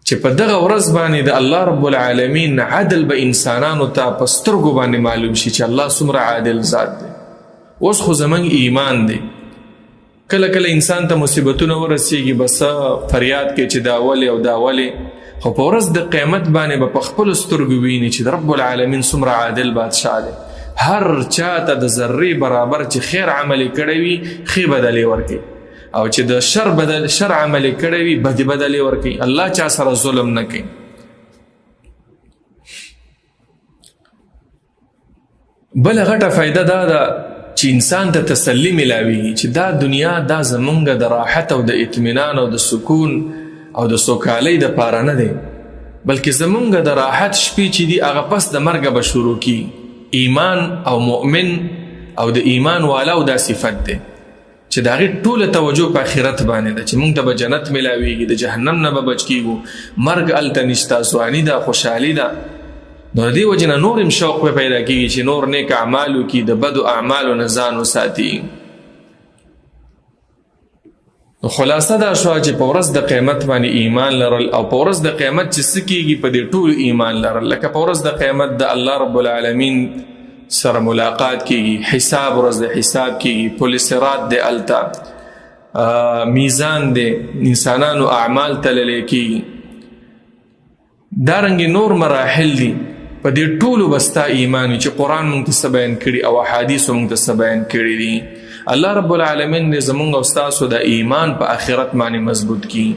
چې په دغه ورځ باندې د الله رب العالمین عدل به انسانانو ته په سترګو باندې معلوم شي چې الله څومره عادل ذات دی. اوس خو زمونږ ایمان دی، کله کله انسان ته مصیبتونه ورسیږي بس فریاد کوي چې دا ولې او دا ولې، خو په ورځ د قیامت باندې به په خپلو سترګو ویني چې د رب العالمین څومره عادل بادشاه دی. هر چاته د ذرې برابر چې خیر عملی کړی وي ښې بدلې ورکوي، او چې د شر عملی کړی وي بدې بدلې ورکوي. الله چا سره ظلم نه کوي. بله غټه فایده دا ده چې انسان ته تسلی ملاویږي چې دا دنیا دا زمونږ د راحت او د اطمینان او د سکون او د سوکالۍ دپاره نه دی، بلکې زمونږ د راحت شپې چې دي هغه پس د مرګه به شروع کی. ایمان او مؤمن او د ایمان والاو دا صفت دی چې د هغې ټوله توجه په آخرت باندې ده چې مونږ ته به جنت ملاویږي، د جهنم نه به بچ کیږو، مرګ هلته نشته، ځواني ده، خوشحالي ده. نو د دې وجې نه نور هم شوق به پیدا کېږي چې نور نیک اعمال وکړي، د بدو اعمالو نه ځان وساتي. نو خلاصه دا شوه چې په ورځ د قیامت باندې ایمان لرل، او په ورځ د قیامت چې څه کېږي په دې ټولو ایمان لرل، لکه په ورځ د قیامت د الله رب العالمین سره ملاقات کېږي، حساب ورځ د حساب کېږي، پل صراط دی هلته، میزان دی، انسانانو اعمال تللی کېږي، دارنګې نور مراحل دي. په دې ټولو بستا ایمان چې قرآن مونږ ته څه بیان کړي او احادیثو مونږ ته څه بیان کړي دي. الله رب العالمین دې زمونږ او ستاسو د ایمان په آخرت باندې مضبوط کړي.